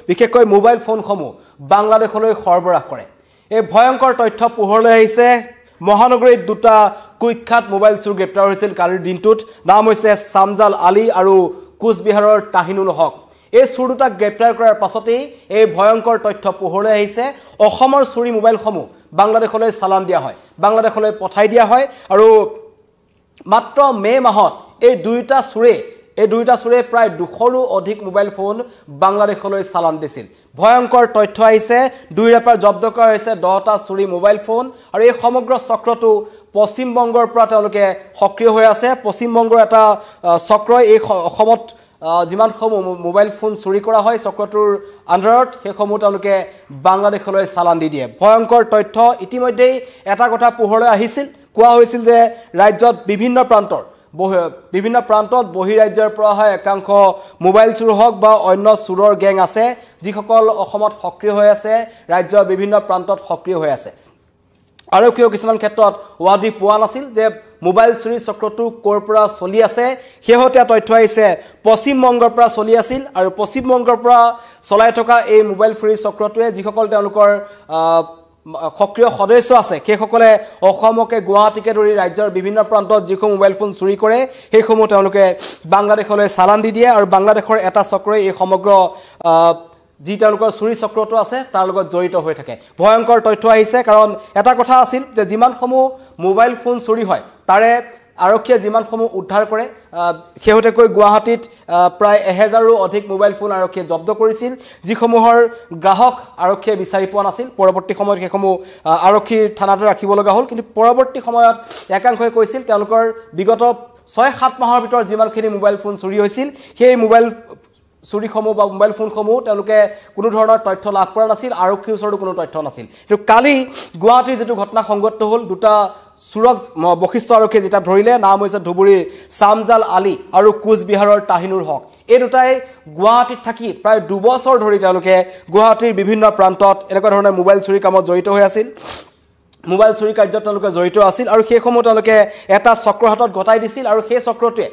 বিশেষকৈ মোবাইল ফোনসমূহ বাংলাদেশলৈ সৰবৰাহ কৰে এই ভয়ংকৰ তথ্য পোহৰলৈ আহিছে মহানগৰীত দুটা কুখ্যাত মোবাইল চোৰ গ্ৰেপ্তাৰ হৈছিল কালিৰ দিনটোত নাম হৈছে সামজাল আলী আৰু কোচবিহাৰৰ তাহিনুল হক এই চোৰ দুটাক গ্ৰেপ্তাৰ কৰাৰ পাছতেই এই ভয়ংকৰ তথ্য পোহৰলৈ আহিছে অসমৰ চুৰি মোবাইলসমূহ বাংলাদেশলৈ চালান দিয়া হয় বাংলাদেশলৈ পঠাই দিয়া হয় আৰু মাত্ৰ মে মাহত এই দুইটা চুৰে প্ৰায় 200ৰো অধিক মোবাইল ফোন বাংলাদেশলৈ চালান দিছিল ভয়ংকৰ তথ্য আহিছে দুইৰ পৰা জব্দ কৰা হৈছে 10টা চুৰি মোবাইল ফোন আৰু এই সমগ্ৰ চক্ৰটো পশ্চিম বংগৰ পৰা তেওঁলোকে সক্ৰিয় হৈ আছে পশ্চিম বংগৰ এটা চক্ৰই এই অসমত যিমান মোবাইল ফোন চুৰি কৰা হয় চক্ৰটোৰ আন্ডাৰত হেসমূহ তেওঁলোকে বাংলাদেশলৈ চালান দি দিয়ে ভয়ংকৰ তথ্য ইতিমধ্যেই এটা কথা পোহৰলৈ আহিছিল কোৱা হৈছিল যে ৰাজ্যত বিভিন্ন প্ৰান্তত বহিৰাজ্যৰ পৰা হয় একাংশ মোবাইল চুৰ হওক বা অন্য চুৰৰ গেং আছে যিসকল অসমত সক্ৰিয় হৈ আছে ৰাজ্যৰ বিভিন্ন প্ৰান্তত সক্ৰিয় হৈ আছে আৰক্ষীয়ে কিছুমান ক্ষেত্ৰত ওয়াদি পোৱা নাছিল যে মোবাইল চুৰি চক্ৰটো ক'ৰ পৰা চলি আছে হেহতীয়া তথ্য আহিছে পশ্চিম বংগৰ পৰা চলি আছিল আৰু পশ্চিম বংগৰ পৰা চলাই থকা এই মোবাইল চুৰি চক্ৰটোৱে যিসকল তেওঁলোকৰ সক্ৰিয় সদস্য আছে সেইসকলে অসমকে গুৱাহাটীকে ধৰি ৰাজ্যৰ বিভিন্ন প্ৰান্তত যিখন মোবাইল ফোন চুৰি কৰে সেইসমূহ তেওঁলোকে বাংলাদেশলৈ চালান দি দিয়ে আৰু বাংলাদেশৰ এটা চক্ৰই এই সমগ্ৰ যি তেওঁলোকৰ চুৰি চক্ৰটো আছে তাৰ লগত জড়িত হৈ থাকে ভয়ংকৰ তথ্য আহিছে কাৰণ এটা কথা আছিল যে যিমানসমূহ মোবাইল ফোন চুৰি হয় তাৰে আৰক্ষীয়ে যিমানসমূহ উদ্ধাৰ কৰে হেহতেকৈ গুৱাহাটীত প্ৰায় 1000ৰো অধিক মোবাইল ফোন আৰক্ষীয়ে জব্দ কৰিছিল যিসমূহৰ গ্ৰাহক আৰক্ষীয়ে বিচাৰি পোৱা নাছিল পৰৱৰ্তী সময়ত হেসমূহ আৰক্ষীৰ থানাতে ৰাখিব লগা হ'ল কিন্তু পৰৱৰ্তী সময়ত একাংশই কৈছিল তেওঁলোকৰ বিগত 6-7 মাহৰ ভিতৰত যিমানখিনি মোবাইল ফোন চুৰি হৈছিল সেই মোবাইল চুৰিসমূহ বা মোবাইল ফোনসমূহ তেওঁলোকে কোনো ধৰণৰ তথ্য লাভ কৰা নাছিল আৰক্ষীৰ ওচৰতো কোনো তথ্য নাছিল কিন্তু কালি গুৱাহাটীৰ যেটো ঘটনা সংঘটিত হ'ল দুটা চুৰক বখিষ্ট আৰক্ষীয়ে যেটা ধৰিলে নাম হৈছে ধুবুৰীৰ সামজাল আলী আৰু কোচবিহাৰৰ তাহিনুল হক এই দুটাই গুৱাহাটীত থাকি প্ৰায় 2 বছৰ ধৰি তেওঁলোকে গুৱাহাটীৰ বিভিন্ন প্ৰান্তত এনেকুৱা ধৰণৰ মোবাইল চুৰি কামত জড়িত হৈ আছিল মোবাইল চুৰি কাৰ্যত তেওঁলোকে জড়িত আছিল আৰু সেইসমূহ তেওঁলোকে এটা চক্ৰৰ হাতত গতাই দিছিল আৰু সেই চক্ৰটোৱে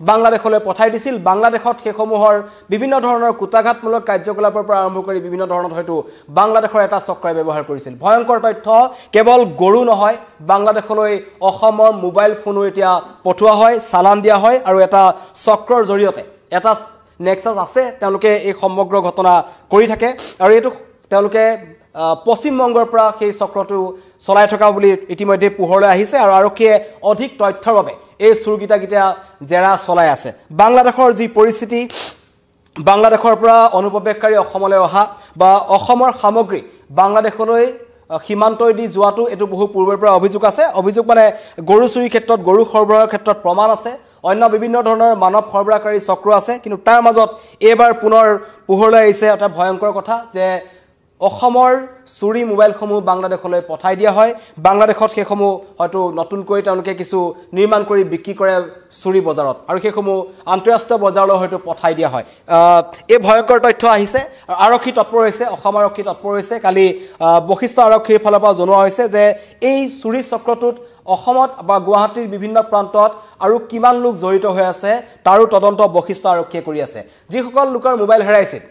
বাংলাদেশলৈ পঠাই দিছিল বাংলাদেশত হেসমূহৰ বিভিন্ন ধৰণৰ কুটাঘাতমূলক কাৰ্যকলাপৰ পৰা আৰম্ভ কৰি বিভিন্ন ধৰণৰ হয়তো বাংলাদেশৰ এটা চক্ৰই ব্যৱহাৰ কৰিছিল ভয়ংকৰ তথ্য কেৱল গৰু নহয় বাংলাদেশলৈ অসমৰ মোবাইল ফোনো এতিয়া পঠোৱা হয় চালান দিয়া হয় আৰু এটা চক্ৰৰ জৰিয়তে এটা নেক্সাস আছে তেওঁলোকে এই সমগ্ৰ ঘটনা কৰি থাকে আৰু এইটো তেওঁলোকে পশ্চিম বংগৰ পৰা সেই চক্ৰটো চলাই থকা বুলি ইতিমধ্যে পোহৰলৈ আহিছে আৰু আৰক্ষীয়ে অধিক তথ্যৰ বাবে এই চুৰগিটা জেৰা চলাই আছে বাংলাদেশৰ যি পৰিস্থিতি বাংলাদেশৰ পৰা অনুপ্ৰৱেশকাৰী অসমলৈ অহা বা অসমৰ সামগ্ৰী বাংলাদেশলৈ সীমান্তই দি যোৱাটো এটো বহু পূৰ্বৰ পৰা অভিযোগ আছে অভিযোগ মানে গৰু চুৰি ক্ষেত্ৰত গৰু সৰবৰাহৰ ক্ষেত্ৰত প্ৰমাণ আছে অন্য বিভিন্ন ধৰণৰ মানৱ সৰবৰাহকাৰী চক্ৰ আছে কিন্তু তাৰ মাজত এবাৰ পুনৰ পোহৰলৈ আহিছে এটা ভয়ংকৰ কথা যে অসমৰ চুৰি মোবাইলসমূহ বাংলাদেশলৈ পঠাই দিয়া হয় বাংলাদেশত হেসমূহ হয়তো নতুনকৈ তেওঁলোকে কিছু নিৰ্মাণ কৰি বিক্ৰী কৰে চুৰি বজাৰত আৰু হেসমূহ আন্তঃৰাষ্ট্ৰীয় বজাৰলৈ হয়তো পঠাই দিয়া হয় এই ভয়ংকৰ তথ্য আহিছে আৰক্ষী তৎপৰ হৈছে অসম আৰক্ষী তৎপৰ হৈছে কালি বখিষ্ট আৰক্ষীৰ ফালৰ পৰা জনোৱা হৈছে যে এই চুৰি চক্ৰটোত অসমত বা গুৱাহাটীৰ বিভিন্ন প্ৰান্তত আৰু কিমান লোক জড়িত হৈ আছে তাৰো তদন্ত বখিষ্ট আৰক্ষীয়ে কৰি আছে যিসকল লোকৰ মোবাইল হেৰাইছিল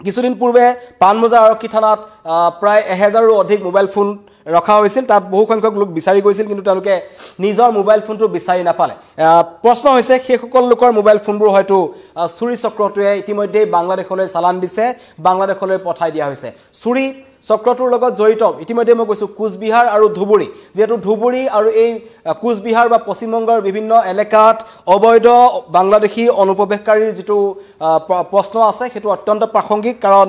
কিছুদিন পূৰ্বে পানবজাৰ আৰক্ষী থানাত প্ৰায় 1000ৰো অধিক মোবাইল ফোন ৰখা হৈছিল তাত বহু সংখ্যক লোক বিচাৰি গৈছিল কিন্তু তেওঁলোকে নিজৰ মোবাইল ফোনটো বিচাৰি নাপালে প্ৰশ্ন হৈছে সেই সকল লোকৰ মোবাইল ফোনবোৰ হয়তো চুৰি চক্ৰটোৱে ইতিমধ্যে বাংলাদেশলৈ চালান দিছে বাংলাদেশলৈ পঠাই দিয়া হৈছে চুৰি চক্ৰটোৰ লগত জড়িত ইতিমধ্যে মই কৈছো কোচবিহাৰ আৰু ধুবুৰী যেটো ধুবুৰী আৰু এই কোচবিহাৰ বা পশ্চিম বংগৰ বিভিন্ন এলেকাত অবৈধ বাংলাদেশী অনুপ্ৰৱেশকাৰীৰ যেটো প্ৰশ্ন আছে হেতু অত্যন্ত প্ৰাসংগিক কাৰণ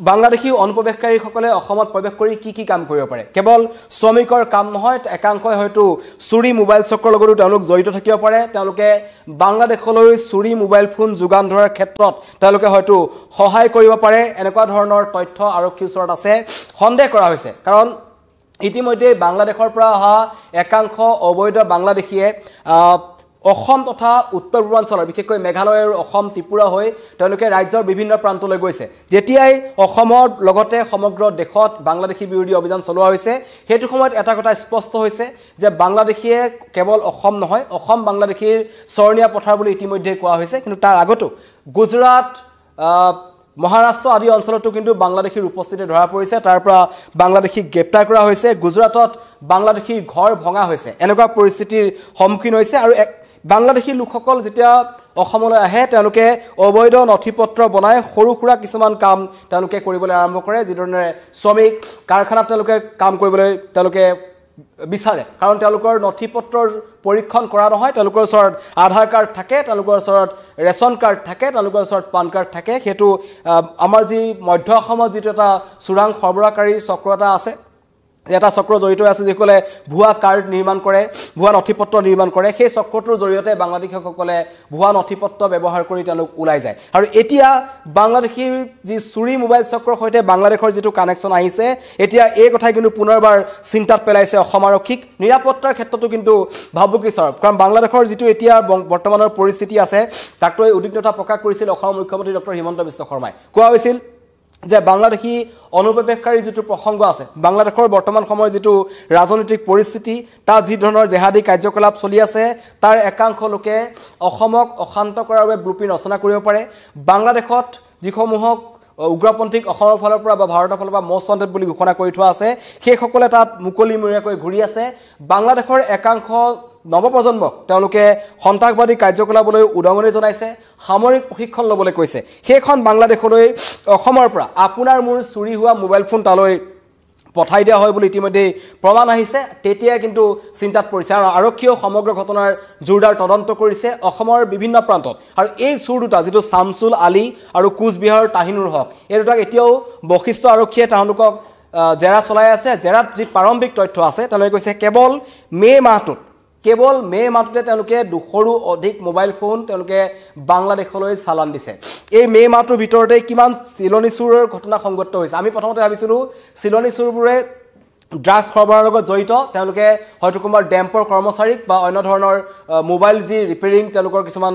বাংলাদেশী অনুপ্ৰৱেশকাৰীসকলে অসমত প্ৰৱেশ কৰি কি কাম কৰিব পাৰে কেৱল শ্ৰমিকৰ কাম নহয় একাংশই হয়তো চুৰি মোবাইল চক্ৰৰ লগতো তেওঁলোক জড়িত থাকিব পাৰে তেওঁলোকে বাংলাদেশলৈ চুৰি মোবাইল ফোন যোগান ধৰাৰ ক্ষেত্ৰত তেওঁলোকে হয়তো সহায় কৰিব পাৰে এনেকুৱা ধৰণৰ তথ্য আৰক্ষীৰ ওচৰত আছে সন্দেহ কৰা হৈছে কাৰণ ইতিমধ্যে বাংলাদেশৰ পৰা অহা একাংশ অবৈধ বাংলাদেশীয়ে অসম তথা উত্তৰ পূৰ্বাঞ্চলৰ বিশেষকৈ মেঘালয় আৰু অসম ত্ৰিপুৰা হৈ তেওঁলোকে ৰাজ্যৰ বিভিন্ন প্ৰান্তলৈ গৈছে যেতিয়াই অসমৰ লগতে সমগ্ৰ দেশত বাংলাদেশী বিৰোধী অভিযান চলোৱা হৈছে হেতু সময়ত এটা কথা স্পষ্ট হৈছে যে বাংলাদেশীয়ে কেৱল অসম নহয় অসম বাংলাদেশীৰ চৰণীয়া পথাৰ বুলি ইতিমধ্যে কোৱা হৈছে কিন্তু তাৰ আগতো গুজৰাট মহাৰাষ্ট্ৰ আদি অঞ্চলতো কিন্তু বাংলাদেশীৰ উপস্থিতি ধৰা পৰিছে তাৰ পৰা বাংলাদেশীক গ্ৰেপ্তাৰ কৰা হৈছে গুজৰাটত বাংলাদেশীৰ ঘৰ ভঙা হৈছে এনেকুৱা পৰিস্থিতিৰ সন্মুখীন হৈছে আৰু বাংলাদেশী লোকসকল যেতিয়া অসমলৈ আহে তেওঁলোকে অবৈধ নথিপত্ৰ বনাই সৰু সুৰা কিছুমান কাম তেওঁলোকে কৰিবলৈ আৰম্ভ কৰে যিধৰণে শ্ৰমিক কাৰখানাত তেওঁলোকে কাম কৰিবলৈ তেওঁলোকে বিচাৰে কাৰণ তেওঁলোকৰ নথিপত্ৰৰ পৰীক্ষণ কৰা নহয় তেওঁলোকৰ ওচৰত আধাৰ কাৰ্ড থাকে তেওঁলোকৰ ওচৰত ৰেচন কাৰ্ড থাকে তেওঁলোকৰ ওচৰত পান কাৰ্ড থাকে হেতু আমাৰ যি মধ্য অসমত যেটো এটা চুৰাং সৰবৰাহকাৰী চক্ৰ এটা আছে এটা চক্ৰ জড়িত আছে যিসকলে ভুৱা কাৰ্ড নিৰ্মাণ কৰে ভুৱা নথিপত্ৰ নিৰ্মাণ কৰে সেই চক্ৰটোৰ জৰিয়তে বাংলাদেশীসকলে ভুৱা নথিপত্ৰ ব্যৱহাৰ কৰি তেওঁলোক ওলাই যায় আৰু এতিয়া বাংলাদেশীৰ যি চুৰি মোবাইল চক্ৰৰ সৈতে বাংলাদেশৰ যেটো কানেকচন আহিছে এতিয়া এই কথা কিন্তু পুনৰবাৰ চিন্তাত পেলাইছে অসম আৰক্ষীক নিৰাপত্তাৰ ক্ষেত্ৰতো কিন্তু ভাবুকি স্বৰূপ কাৰণ বাংলাদেশৰ যেটো এতিয়া বৰ্তমানৰ পৰিস্থিতি আছে তাক লৈ উদ্বিগ্নতা প্ৰকাশ কৰিছিল অসম মুখ্যমন্ত্ৰী ডক্টৰ হিমন্ত বিশ্ব শৰ্মাই কোৱা হৈছিল যে বাংলাদেশী অনুপ্ৰৱেশকাৰী যেটো প্ৰসংগ আছে বাংলাদেশৰ বৰ্তমান সময়ৰ যেটো ৰাজনৈতিক পৰিস্থিতি তাৰ যি ধৰণৰ জেহাদী কাৰ্যকলাপ চলি আছে তাৰ একাংশ লোকে অসমক অশান্ত কৰাৰ বাবে ব্লুপ্ৰিণ্ট ৰচনা কৰিব পাৰে বাংলাদেশত যিসমূহক উগ্ৰপন্থীক অসমৰ ফালৰ পৰা বা ভাৰতৰ ফালৰ পৰা মষ্ট ৱান্টেড বুলি ঘোষণা কৰি থোৱা আছে সেই সকলে তাত মুকলিমূৰীয়াকৈ ঘূৰি আছে বাংলাদেশৰ একাংশ নৱপ্ৰজন্মক তেওঁলোকে সন্ত্ৰাসবাদী কাৰ্যকলাপলৈ উদঙনি জনাইছে সামৰিক প্ৰশিক্ষণ লবলৈ কৈছে সেইখন বাংলাদেশলৈ অসমৰ পৰা আপোনাৰ মোৰ চুৰি হোৱা মোবাইল ফোন তালৈ পঠাই দিয়া হয় বুলি ইতিমধ্যে প্ৰমাণ আহিছে তেতিয়া কিন্তু চিন্তাত পৰিছে আৰু আৰক্ষীয়ে সমগ্ৰ ঘটনাৰ জোৰদাৰ তদন্ত কৰিছে অসমৰ বিভিন্ন প্ৰান্তত আৰু এই চুৰ দুটা যেটো শামসুল আলী আৰু কোচবিহাৰৰ তাহিনুৰ হক এই দুটাক এতিয়াও বশিষ্ঠ আৰক্ষীয়ে তেওঁলোকক জেৰা চলাই আছে জেৰাত যি প্ৰাৰম্ভিক তথ্য আছে তেওঁলোকে কৈছে কেৱল মে মাহটোতে তেওঁলোকে 200ৰো অধিক মোবাইল ফোন তেওঁলোকে বাংলাদেশলৈ চালান দিছে এই মে মাহটোৰ ভিতৰতে কিমান চিলনি চুৰৰ ঘটনা সংঘটিত হৈছে আমি প্ৰথমতে ভাবিছিলো চিলনি চুৰবোৰে ড্ৰাগছ সৰবৰাহৰ লগত জড়িত তেওঁলোকে হয়তো কোনোবা ডেম্পৰ কৰ্মচাৰীক বা অন্য ধৰণৰ মোবাইল যি ৰিপেয়াৰিং তেওঁলোকৰ কিছুমান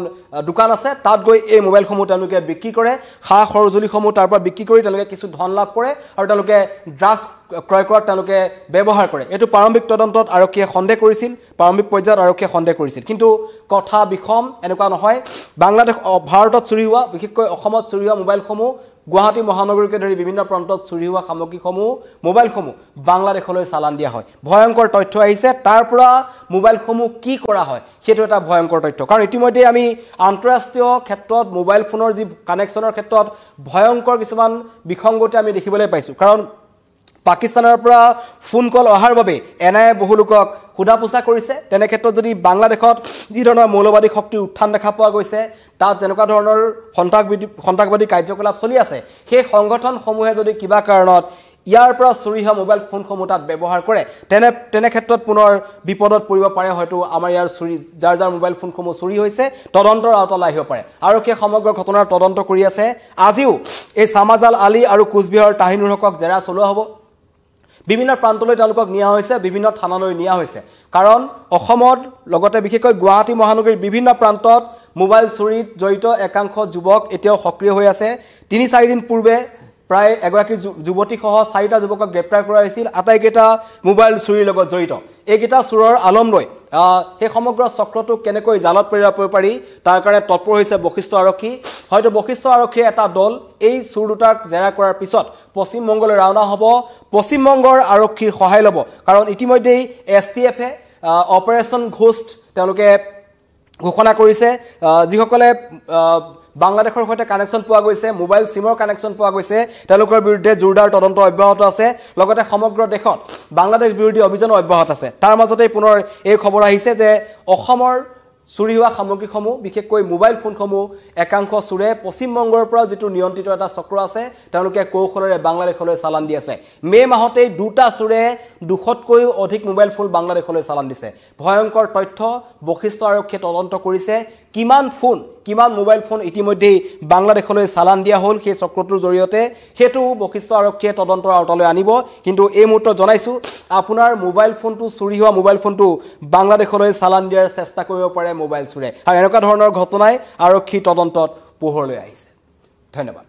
দোকান আছে তাত গৈ এই মোবাইলসমূহ তেওঁলোকে বিক্ৰী কৰে খা খৰজুলিসমূহ তাৰ পৰা বিক্ৰী কৰি তেওঁলোকে কিছু ধন লাভ কৰে আৰু তেওঁলোকে ড্ৰাগছ ক্ৰয় কৰাত তেওঁলোকে ব্যৱহাৰ কৰে এটো প্ৰাৰম্ভিক তদন্তত আৰক্ষীয়ে সন্দেহ কৰিছিল প্ৰাৰম্ভিক পৰ্যায়ত আৰক্ষীয়ে সন্দেহ কৰিছিল কিন্তু কথা বিষম এনেকুৱা নহয় বাংলাদেশ ভাৰতত চুৰি হোৱা বিশেষকৈ অসমত চুৰি হোৱা মোবাইলসমূহ গুৱাহাটী মহানগৰীকে ধৰি বিভিন্ন প্ৰান্তত চুৰি হোৱা সামগ্ৰীসমূহ মোবাইলসমূহ বাংলাদেশলৈ চালান দিয়া হয় ভয়ংকৰ তথ্য আহিছে তাৰ পৰা মোবাইলসমূহ কি কৰা হয় সেইটো এটা ভয়ংকৰ তথ্য কাৰণ ইতিমধ্যে আমি আন্তঃৰাষ্ট্ৰীয় ক্ষেত্ৰত মোবাইল ফোনৰ যি কানেকচনৰ ক্ষেত্ৰত ভয়ংকৰ কিছুমান বিসংগতি আমি দেখিবলৈ পাইছো কাৰণ পাকিস্তানৰ পৰা ফোন কল অহাৰ বাবে এনআইএ বহু লোকক খুদা পোছা কৰিছে তেনে ক্ষেত্ৰত যদি বাংলাদেশত যি ধৰণৰ মৌলবাদী শক্তিৰ উত্থান দেখা পোৱা গৈছে তাত যেনেকুৱা ধৰণৰ সন্ত্ৰাসবাদী কাৰ্যকলাপ চলি আছে সেই সংগঠনসমূহে যদি কিবা কাৰণত ইয়াৰ পৰা চুৰি হোৱা মোবাইল ফোনসমূহ তাত ব্যৱহাৰ কৰে তেনে ক্ষেত্ৰত পুনৰ বিপদত পৰিব পাৰে হয়তো আমাৰ ইয়াৰ চুৰি যাৰ মোবাইল ফোনসমূহ চুৰি হৈছে তদন্তৰ আওতালৈ আহিব পাৰে আৰক্ষীয়ে সমগ্ৰ ঘটনাৰ তদন্ত কৰি আছে আজিও এই সামাজাল আলী আৰু কোচবিহাৰৰ তাহিনুৰ হকক জেৰা চলোৱা হ'ব বিভিন্ন প্ৰান্তলৈ তেওঁলোকক নিয়া হৈছে বিভিন্ন থানালৈ নিয়া হৈছে কাৰণ অসমত লগতে বিশেষকৈ গুৱাহাটী মহানগৰীৰ বিভিন্ন প্ৰান্তত মোবাইল চুৰিত জড়িত একাংশ যুৱক এতিয়াও সক্ৰিয় হৈ আছে 3-4 দিন পূৰ্বে প্ৰায় এগৰাকী যুৱতী সহ 4টা যুৱকক গ্ৰেপ্তাৰ কৰা হৈছিল আটাইকেইটা মোবাইল চুৰিৰ লগত জড়িত এইকেইটা চুৰৰ আলম লৈ সেই সমগ্ৰ চক্ৰটো কেনেকৈ জালত পেলাব পাৰি তাৰ কাৰণে তৎপৰ হৈছে বশিষ্ঠ আৰক্ষী হয়তো বশিষ্ঠ আৰক্ষীৰ এটা দল এই চুৰ দুটাক জেৰা কৰাৰ পিছত পশ্চিম বংগলৈ ৰাওনা হ'ব পশ্চিম বংগৰ আৰক্ষীৰ সহায় ল'ব কাৰণ ইতিমধ্যেই এছটিএফে অপাৰেচন ঘোষ্ট তেওঁলোকে ঘোষণা কৰিছে যিসকলে বাংলাদেশৰ সৈতে কানেকচন পোৱা গৈছে মোবাইল সিমৰ কানেকচন পোৱা গৈছে তেওঁলোকৰ বিৰুদ্ধে জোৰদাৰ তদন্ত অব্যাহত আছে লগতে সমগ্ৰ দেশত বাংলাদেশ বিৰোধী অভিযান অব্যাহত আছে তাৰ মাজতে পুনৰ এই খবৰ আহিছে যে অসমৰ চুৰি হোৱা সামগ্ৰীসমূহ বিশেষকৈ মোবাইল ফোনসমূহ একাংশ চুৰে পশ্চিম বংগৰ পৰা যেটো নিয়ন্ত্ৰিত এটা চক্ৰ আছে তেওঁলোকে কৌশলেৰে বাংলাদেশলৈ চালান দি আছে মে মাহতেই দুটা চুৰে 200তকৈও অধিক মোবাইল ফোন বাংলাদেশলৈ চালান দিছে ভয়ংকৰ তথ্য বশিষ্ঠ আৰক্ষীয়ে তদন্ত কৰিছে কিমান মোবাইল ফোন ইতিমধ্যে বাংলাদেশলৈ চালান দিয়া হল সেই চক্ৰটোৰ জৰিয়তে হেতু বশিষ্ঠ আৰক্ষীয়ে তদন্তৰ আওতালৈ আনিব কিন্তু এই মুহূৰ্তত জনাইছো আপোনাৰ মোবাইল ফোনটো চুৰি হোৱা মোবাইল ফোনটো বাংলাদেশলৈ চালান দিয়াৰ চেষ্টা কৰিব পাৰে মোবাইল চুৰে আৰু এনেকুৱা ধৰণৰ ঘটনাই আৰক্ষী তদন্তত পোহৰলৈ আহিছে ধন্যবাদ